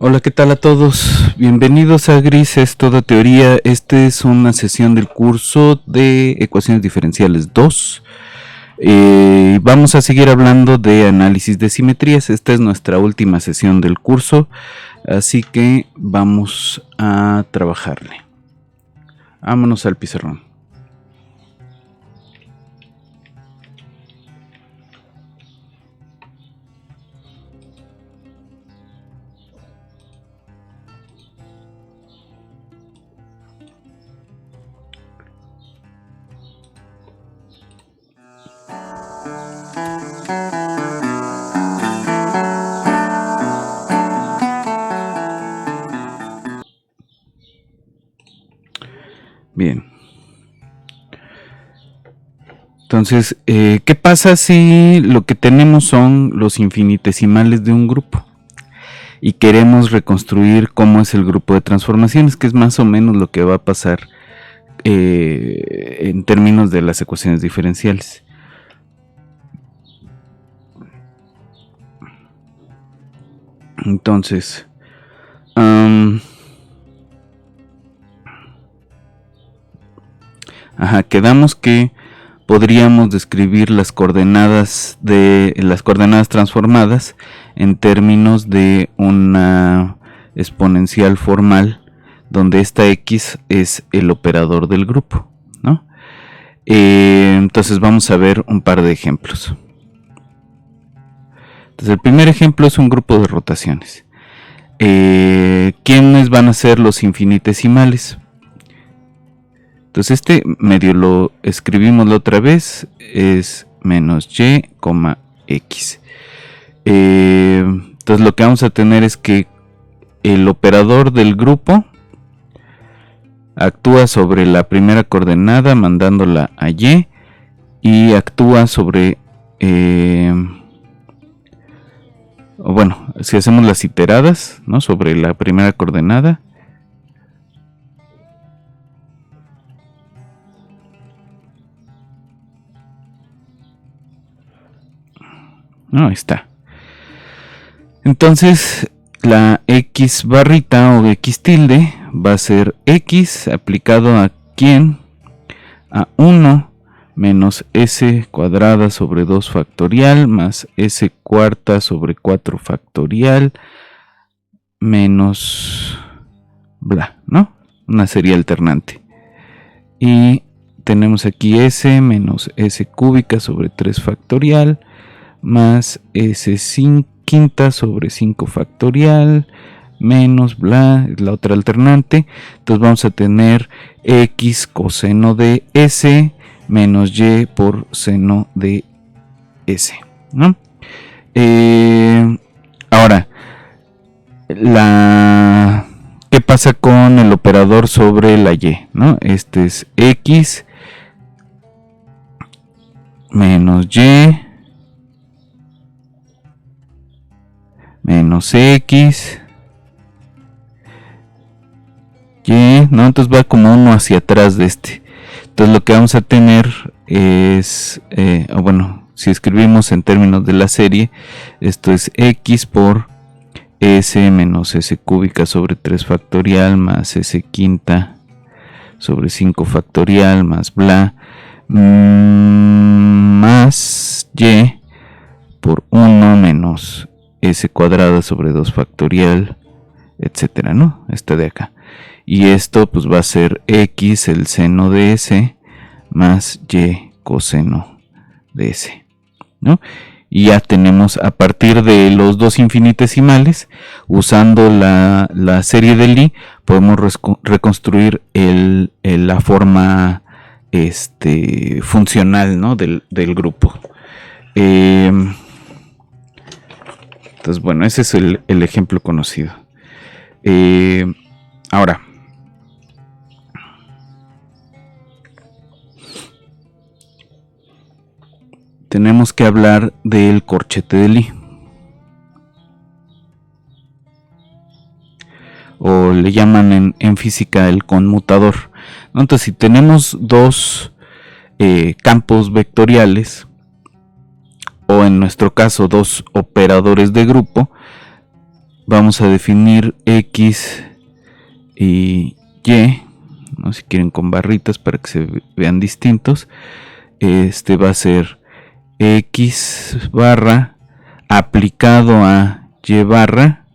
Hola, ¿qué tal a todos? Bienvenidos a Gris es Toda Teoría. Esta es una sesión del curso de Ecuaciones Diferenciales 2. Vamos a seguir hablando de análisis de simetrías. Esta es nuestra última sesión del curso, así que vamos a trabajarle. Vámonos al pizarrón. Bien. Entonces, ¿qué pasa si lo que tenemos son los infinitesimales de un grupo? Y queremos reconstruir cómo es el grupo de transformaciones, que es más o menos lo que va a pasar en términos de las ecuaciones diferenciales. Entonces, quedamos que podríamos describir las coordenadas transformadas en términos de una exponencial formal donde esta x es el operador del grupo, ¿no? Entonces vamos a ver un par de ejemplos. Entonces el primer ejemplo es un grupo de rotaciones. ¿Quiénes van a ser los infinitesimales? Entonces este medio lo escribimos la otra vez, es menos y, x. Entonces lo que vamos a tener es que el operador del grupo actúa sobre la primera coordenada mandándola a y actúa sobre, si hacemos las iteradas, ¿no? Sobre la primera coordenada. No, ahí está. Entonces la x barrita o x tilde va a ser x aplicado a ¿quién? A 1 menos s cuadrada sobre 2 factorial más s cuarta sobre 4 factorial menos bla, ¿no? Una serie alternante. Y tenemos aquí s menos s cúbica sobre 3 factorial más s quinta sobre 5 factorial menos bla, es la otra alternante. Entonces vamos a tener x coseno de s menos y por seno de s, ¿no? Ahora, ¿qué pasa con el operador sobre la y? ¿No? Este es x menos y menos x y, ¿no? Entonces va como uno hacia atrás de este. Entonces lo que vamos a tener es, si escribimos en términos de la serie, esto es x por s menos s cúbica sobre 3 factorial más s quinta sobre 5 factorial más bla más y por 1 menos s cuadrada sobre 2 factorial, etcétera, ¿no? Este de acá. Y esto pues va a ser x el seno de s más y coseno de s, ¿no? Y ya tenemos a partir de los dos infinitesimales, usando la serie de Lie, podemos reconstruir la forma funcional, ¿no? del grupo. Entonces, bueno, ese es el ejemplo conocido. Ahora, tenemos que hablar del corchete de Lie, o le llaman en física el conmutador, ¿no? Entonces, si tenemos dos campos vectoriales, o en nuestro caso dos operadores de grupo, vamos a definir X y Y, ¿no? Si quieren con barritas para que se vean distintos. Este va a ser X barra aplicado a Y barra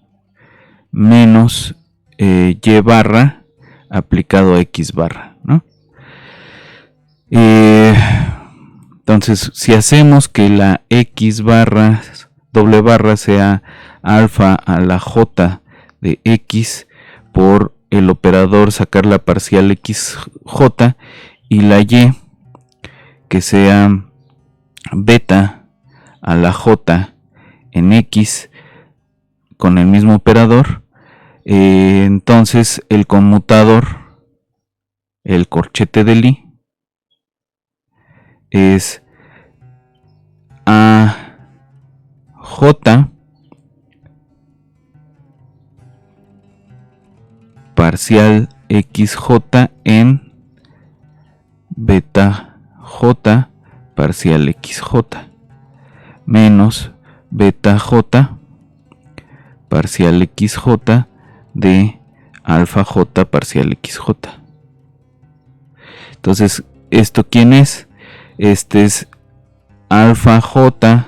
menos Y barra aplicado a X barra, ¿no? Entonces, si hacemos que la X barra, doble barra, sea alfa a la J de X por el operador sacar la parcial XJ, y la Y que sea beta a la J en X con el mismo operador, entonces el conmutador, el corchete de Lie, es AJ parcial XJ en beta J parcial XJ menos beta J parcial XJ de alfa J parcial XJ. Entonces, ¿esto quién es? Este es alfa J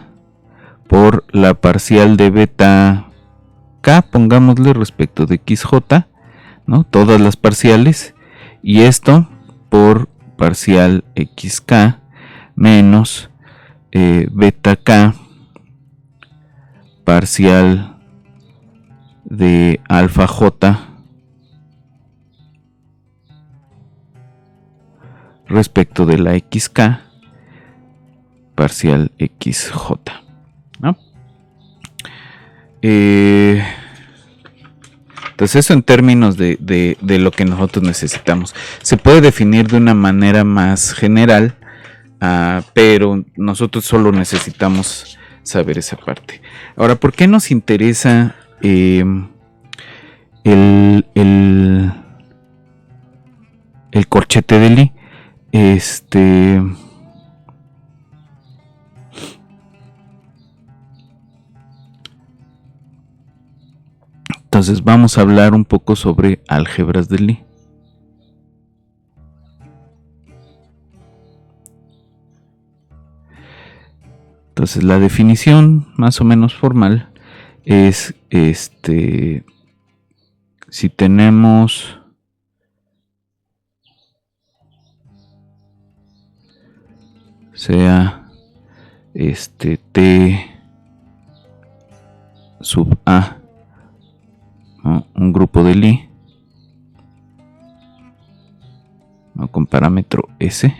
por la parcial de beta K, pongámosle, respecto de XJ, ¿no? Todas las parciales, y esto por parcial XK menos beta K parcial de alfa J respecto de la XK parcial XJ, ¿no? Entonces eso en términos de lo que nosotros necesitamos. Se puede definir de una manera más general, pero nosotros solo necesitamos saber esa parte. Ahora, ¿por qué nos interesa el corchete de Lie? Entonces vamos a hablar un poco sobre álgebras de Lie. Entonces la definición más o menos formal es si tenemos sea T sub A, ¿no? Un grupo de Lie, ¿no? Con parámetro S,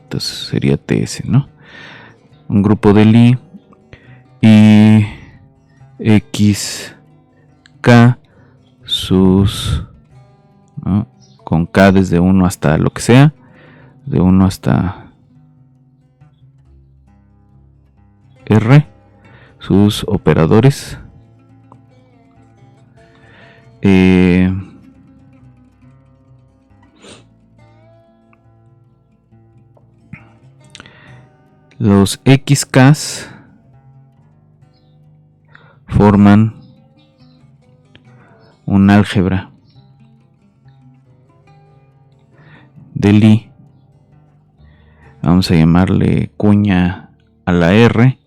entonces sería TS, ¿no? Un grupo de Lie y XK sus, ¿no? Con K desde 1 hasta lo que sea, de 1 hasta R, sus operadores, los XKs forman un álgebra de Lie, vamos a llamarle cuña a la R,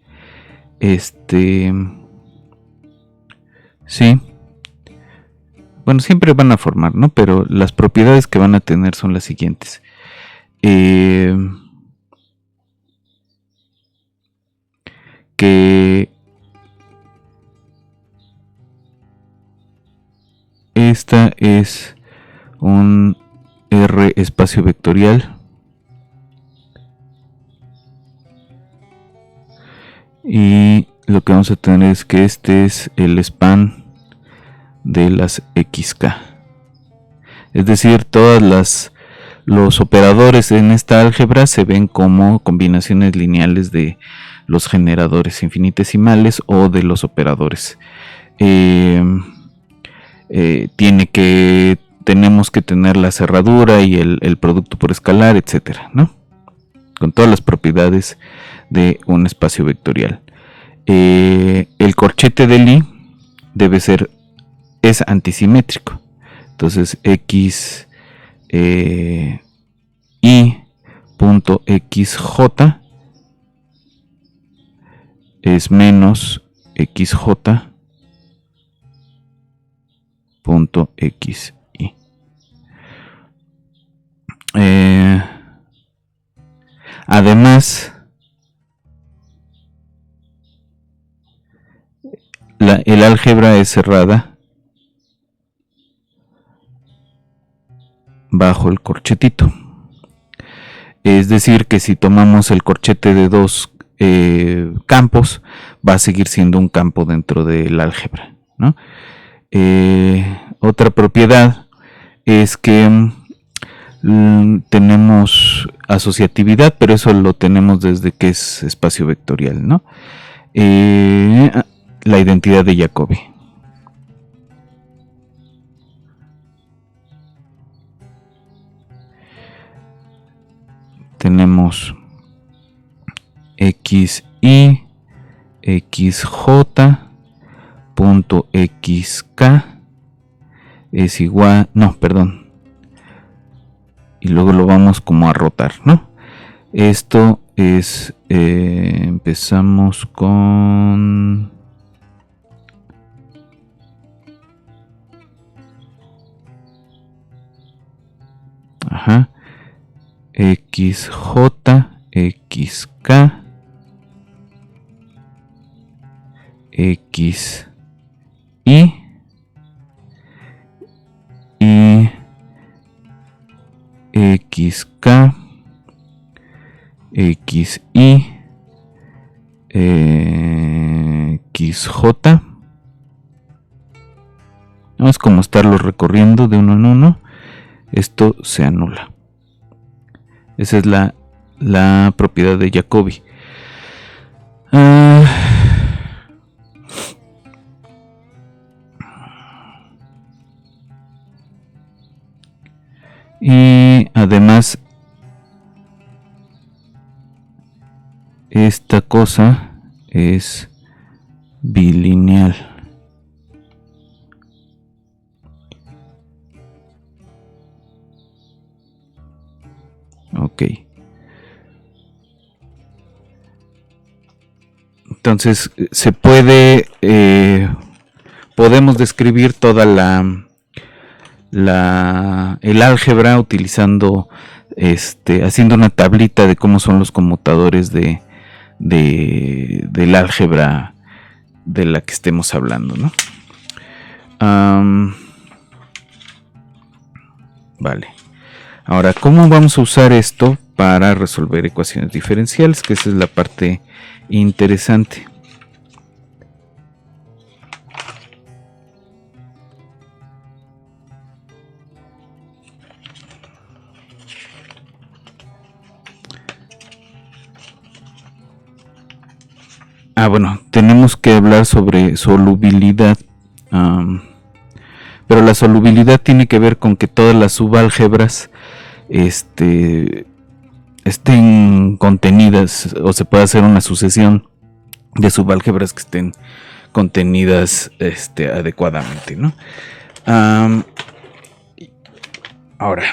sí, bueno, siempre van a formar, ¿no? Pero las propiedades que van a tener son las siguientes. Que esta es un R espacio vectorial y lo que vamos a tener es que este es el span de las XK, es decir, los operadores en esta álgebra se ven como combinaciones lineales de los generadores infinitesimales o de los operadores. Tenemos que tener la cerradura y el producto por escalar, etcétera, ¿no? con todas las propiedades de un espacio vectorial. El corchete de Lie es antisimétrico. Entonces x i punto xj es menos xj punto xi. Además, el álgebra es cerrada bajo el corchetito. Es decir, que si tomamos el corchete de dos campos, va a seguir siendo un campo dentro del álgebra, ¿no? Otra propiedad es que tenemos asociatividad, pero eso lo tenemos desde que es espacio vectorial, ¿no? La identidad de Jacobi. Tenemos xi xj punto xk es igual, no, perdón, y luego lo vamos como a rotar, ¿no? Esto es, empezamos con xj, xk, xi y xk, xi, xj. No es como estarlo recorriendo de uno en uno. Esto se anula. Esa es la propiedad de Jacobi. Y además, esta cosa es bilineal. Ok. Entonces se puede, podemos describir toda el álgebra utilizando, haciendo una tablita de cómo son los conmutadores del álgebra de la que estemos hablando, ¿no? Vale. Ahora, ¿cómo vamos a usar esto para resolver ecuaciones diferenciales? Que esa es la parte interesante. Bueno, tenemos que hablar sobre solubilidad. Pero la solubilidad tiene que ver con que todas las subálgebras estén contenidas, o se puede hacer una sucesión de subálgebras que estén contenidas adecuadamente, ¿no? Ahora,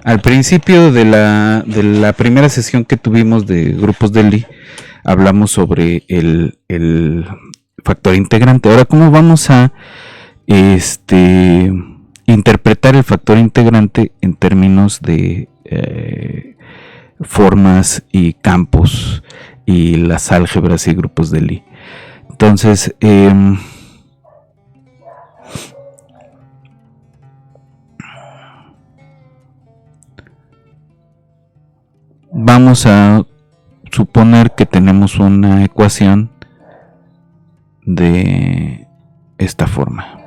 al principio de la primera sesión que tuvimos de grupos de Lie, hablamos sobre el factor integrante. Ahora, ¿cómo vamos a interpretar el factor integrante en términos de formas y campos y las álgebras y grupos de Lie? Entonces, vamos a suponer que tenemos una ecuación de esta forma: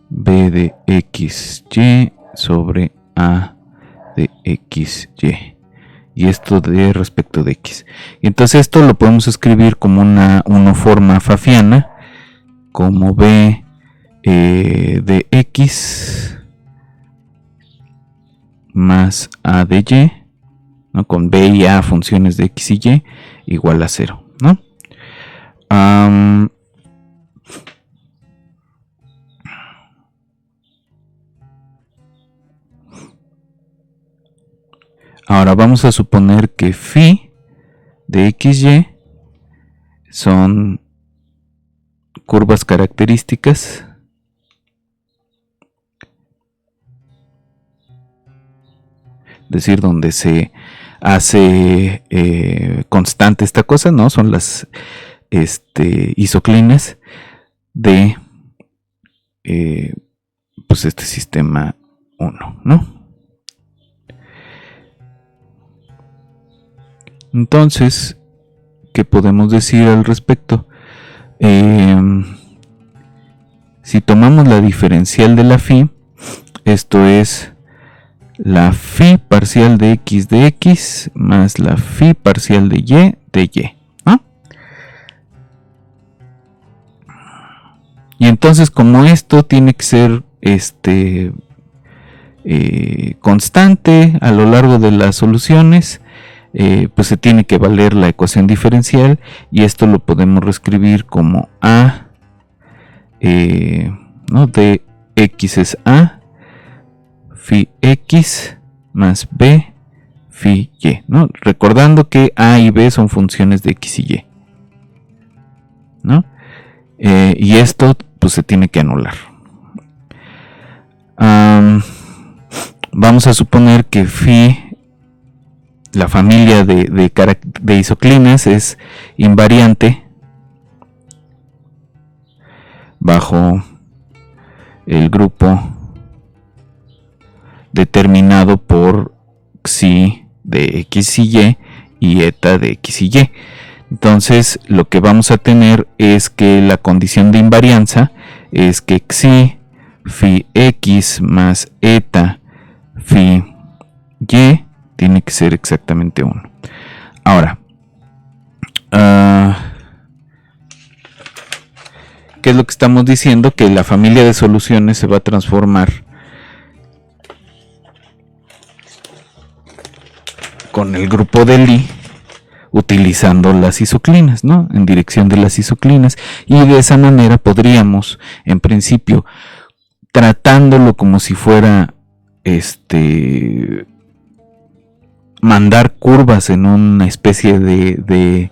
b de xy sobre a de xy. Y esto de respecto de x. Y entonces esto lo podemos escribir como una forma fafiana, como b de x más a de y, ¿no? Con b y a funciones de x y y igual a 0, ¿no? Ahora vamos a suponer que phi de xy son curvas características es decir, donde se hace constante esta cosa, ¿no? Son las isoclinas de pues este sistema 1, ¿no? Entonces, ¿qué podemos decir al respecto? Si tomamos la diferencial de la phi, esto es la phi parcial de x más la phi parcial de y, ¿no? Y entonces, como esto tiene que ser constante a lo largo de las soluciones, pues se tiene que valer la ecuación diferencial, y esto lo podemos reescribir como a, ¿no? De x es a phi x más b phi y, ¿no? Recordando que a y b son funciones de x y y, ¿no? Y esto pues se tiene que anular. Vamos a suponer que phi, la familia de isoclinas, es invariante bajo el grupo determinado por xi de x y y eta de x y y. Entonces lo que vamos a tener es que la condición de invarianza es que xi phi x más eta phi y tiene que ser exactamente 1. Ahora, ¿qué es lo que estamos diciendo? Que la familia de soluciones se va a transformar con el grupo de Lie utilizando las isoclinas, ¿no? En dirección de las isoclinas, y de esa manera podríamos, en principio, tratándolo como si fuera mandar curvas en una especie de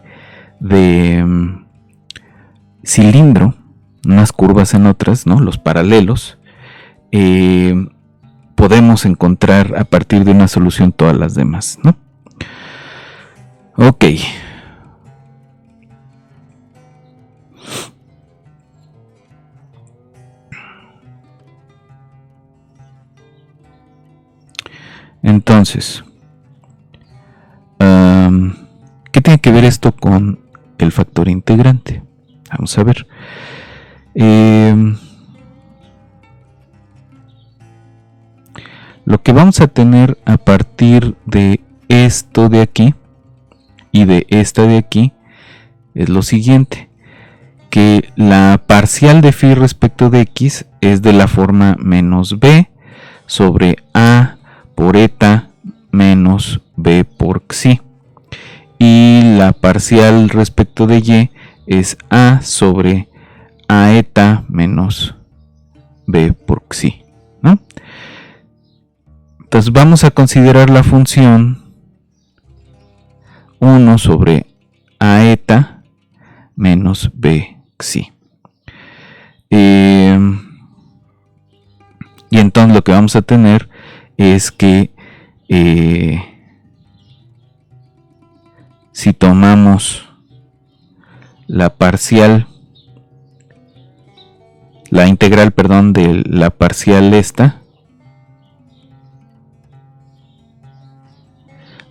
cilindro, unas curvas en otras, ¿no? Los paralelos, podemos encontrar a partir de una solución todas las demás, ¿no? Ok. Entonces, ¿qué tiene que ver esto con el factor integrante? Vamos a ver. Lo que vamos a tener a partir de esto de aquí y de esta de aquí es lo siguiente, que la parcial de phi respecto de x es de la forma menos b sobre a por eta menos b por xi, y la parcial respecto de y es a sobre a eta menos b por xi, ¿no? Entonces vamos a considerar la función 1 sobre a eta menos b xi. Y entonces lo que vamos a tener es que si tomamos la integral, perdón, de la parcial esta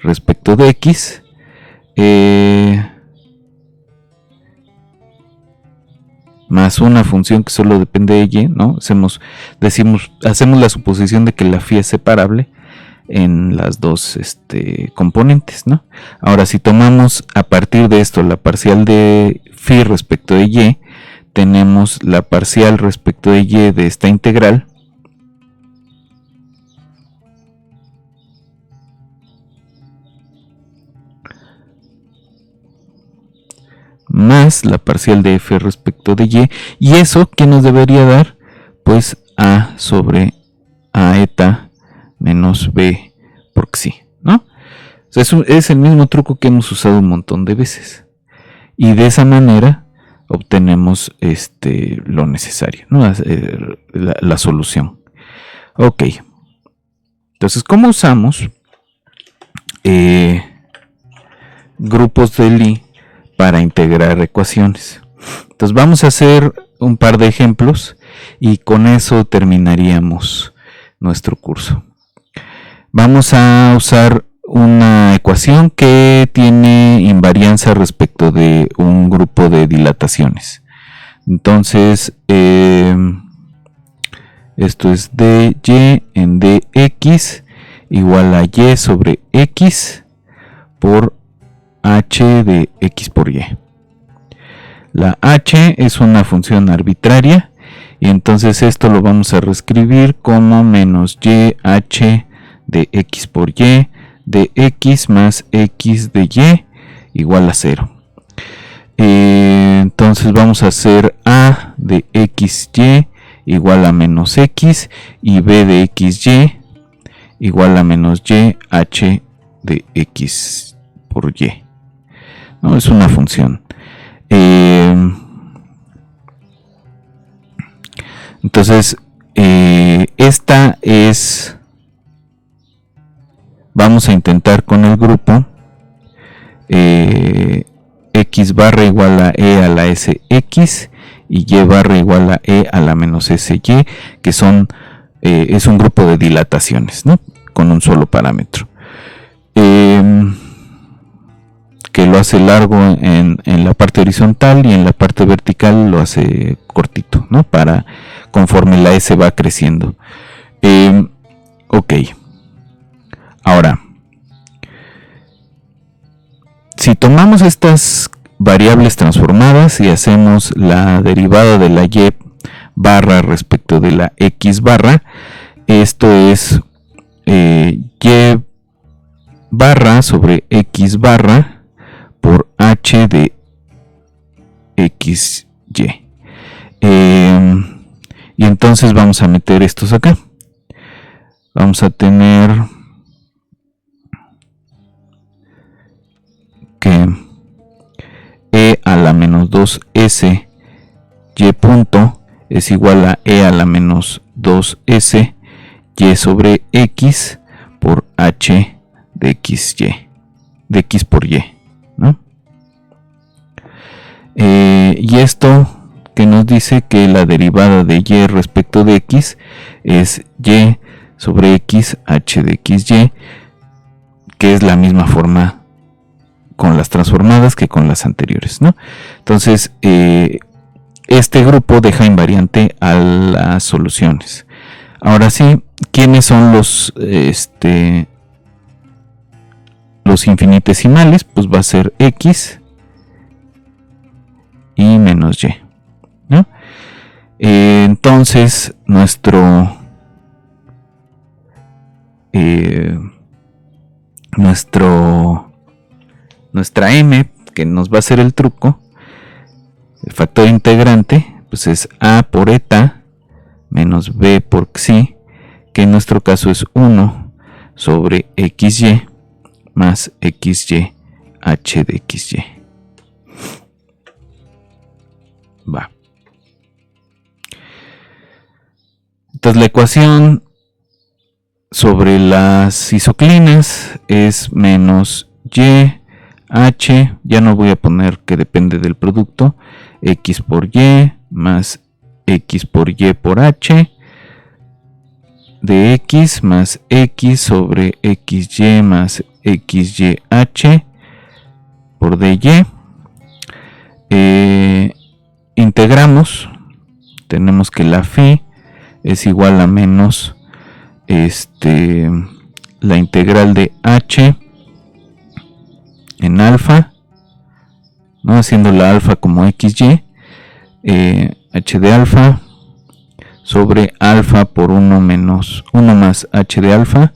respecto de x, más una función que solo depende de y, ¿no? Hacemos la suposición de que la phi es separable. en las dos componentes, ¿no? Ahora, si tomamos a partir de esto la parcial de phi respecto de y, tenemos la parcial respecto de y de esta integral, más la parcial de f respecto de y eso que nos debería dar, pues a sobre a eta menos b por xi, ¿no? O sea, es el mismo truco que hemos usado un montón de veces, y de esa manera obtenemos lo necesario, ¿no? La solución. Ok, entonces, ¿cómo usamos grupos de Lie para integrar ecuaciones? Entonces vamos a hacer un par de ejemplos y con eso terminaríamos nuestro curso. Vamos a usar una ecuación que tiene invarianza respecto de un grupo de dilataciones. Entonces esto es dy en dx igual a y sobre x por h de x por y. La h es una función arbitraria y entonces esto lo vamos a reescribir como menos y h de x por y de x más x de y igual a 0. Entonces vamos a hacer a de xy igual a menos x y b de xy igual a menos y h de x por y. No, es una función. Entonces esta es, vamos a intentar con el grupo x barra igual a e a la sx y y barra igual a e a la menos sy, que son es un grupo de dilataciones, ¿no? Con un solo parámetro, que lo hace largo en la parte horizontal y en la parte vertical lo hace cortito, ¿no? Para conforme la s va creciendo. Ok, ahora si tomamos estas variables transformadas y hacemos la derivada de la y barra respecto de la x barra, esto es y barra sobre x barra por h de xy. Y entonces vamos a meter estos acá. Vamos a tener que e a la menos 2s y punto es igual a e a la menos 2s y sobre x por h de xy, de x por y, ¿no? Y esto que nos dice que la derivada de y respecto de x es y sobre x h de xy, que es la misma forma con las transformadas que con las anteriores, ¿no? Entonces este grupo deja invariante a las soluciones. Ahora sí, ¿quiénes son los infinitesimales? Pues va a ser x y menos y, ¿no? Entonces nuestra m, que nos va a hacer el truco, el factor integrante, pues es a por eta menos b por xi, que en nuestro caso es 1 sobre xy más xy h de xy. Va. Entonces la ecuación sobre las isoclinas es menos y h, ya no voy a poner que depende del producto, x por y más x por y por h de x más x sobre xy más xy h por dy. Integramos, tenemos que la phi es igual a menos la integral de h en alfa, ¿no? Haciendo la alfa como xy, h de alfa sobre alfa por 1 menos 1 más h de alfa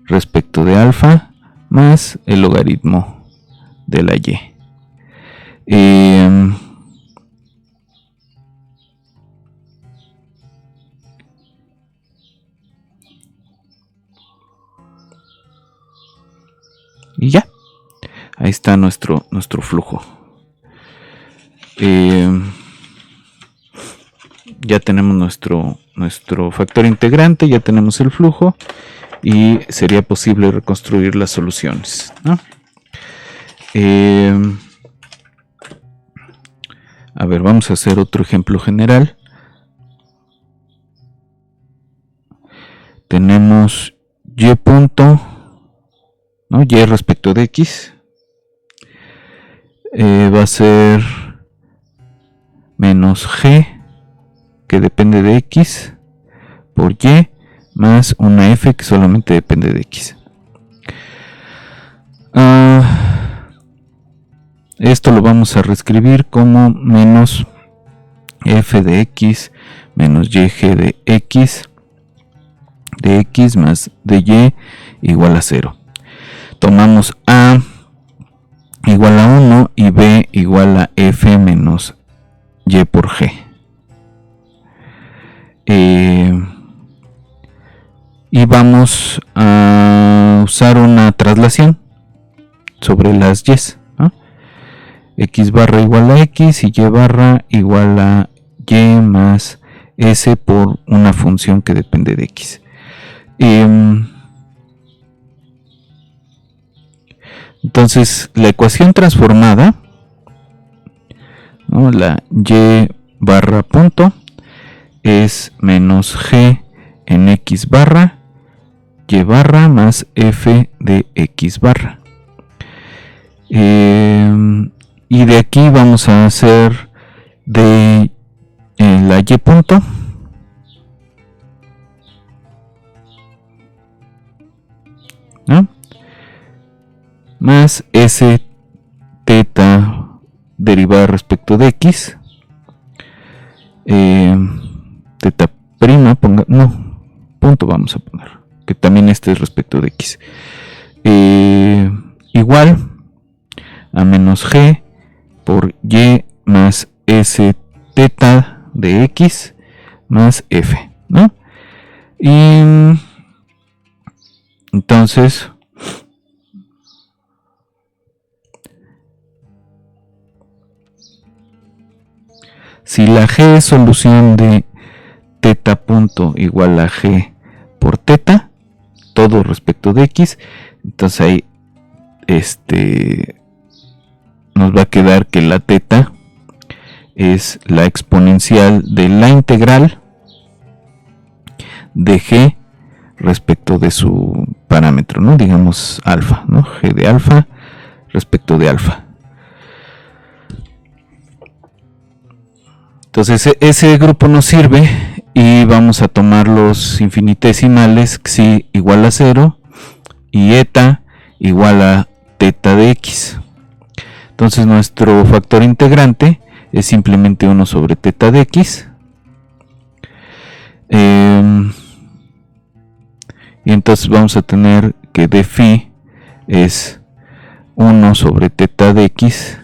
respecto de alfa más el logaritmo de la y. Y ya, ahí está nuestro flujo. Ya tenemos nuestro factor integrante, ya tenemos el flujo y sería posible reconstruir las soluciones, ¿no? A ver, vamos a hacer otro ejemplo general. Tenemos y punto, ¿no? Y respecto de x va a ser menos g, que depende de x, por y, más una f que solamente depende de x. Esto lo vamos a reescribir como menos f de x menos yg de x más de y igual a 0. Tomamos a igual a 1 y b igual a f menos y por g. Y vamos a usar una traslación sobre las y, ¿no? X barra igual a x y y barra igual a y más s por una función que depende de x. Entonces la ecuación transformada, ¿no? La y barra punto es menos g en x barra y barra más f de x barra. Y de aquí vamos a hacer de la y punto ¿no? Más s teta derivada respecto de x, teta prima, punto vamos a poner, que también este es respecto de x, igual a menos g por y más s teta de x más f, ¿no? Y entonces si la g es solución de teta punto igual a g por teta, todo respecto de x, entonces ahí nos va a quedar que la teta es la exponencial de la integral de g respecto de su parámetro, ¿no? Digamos alfa, ¿no? G de alfa respecto de alfa. Entonces ese grupo nos sirve y vamos a tomar los infinitesimales xi igual a 0 y eta igual a teta de x. Entonces nuestro factor integrante es simplemente 1 sobre teta de x. Y entonces vamos a tener que d phi es 1 sobre teta de x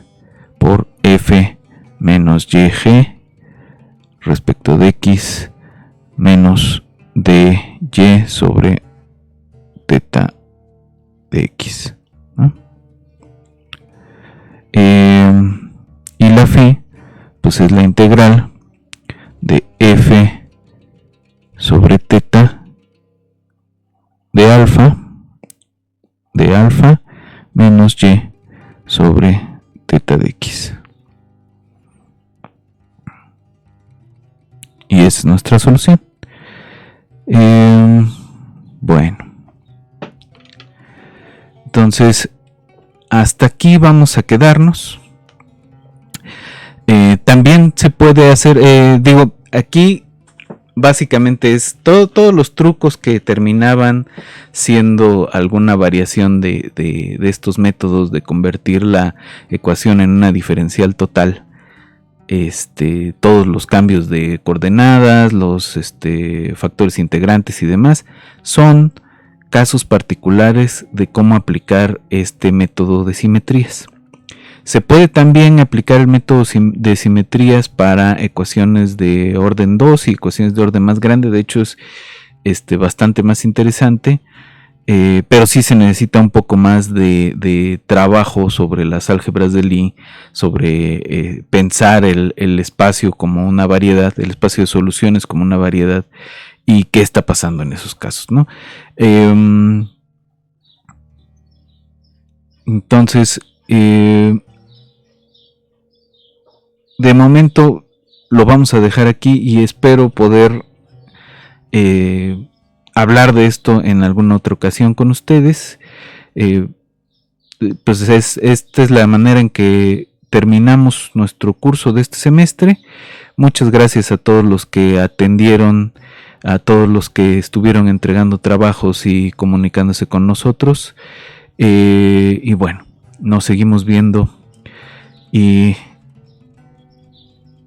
por f menos yg respecto de x menos dy sobre teta de x, ¿no? Y la phi pues es la integral de f sobre teta de alfa menos y sobre teta de x. Y esa es nuestra solución. Bueno, entonces hasta aquí vamos a quedarnos. También se puede hacer, aquí básicamente es todos los trucos que terminaban siendo alguna variación de estos métodos de convertir la ecuación en una diferencial total. Todos los cambios de coordenadas, los factores integrantes y demás, son casos particulares de cómo aplicar este método de simetrías. Se puede también aplicar el método de simetrías para ecuaciones de orden 2 y ecuaciones de orden más grande. De hecho es bastante más interesante, pero sí se necesita un poco más de trabajo sobre las álgebras de Lie, sobre pensar el espacio como una variedad, el espacio de soluciones como una variedad y qué está pasando en esos casos, ¿no? Entonces, de momento lo vamos a dejar aquí y espero poder hablar de esto en alguna otra ocasión con ustedes. Pues esta es la manera en que terminamos nuestro curso de este semestre. Muchas gracias a todos los que atendieron, a todos los que estuvieron entregando trabajos y comunicándose con nosotros. Y bueno, nos seguimos viendo y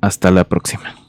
hasta la próxima.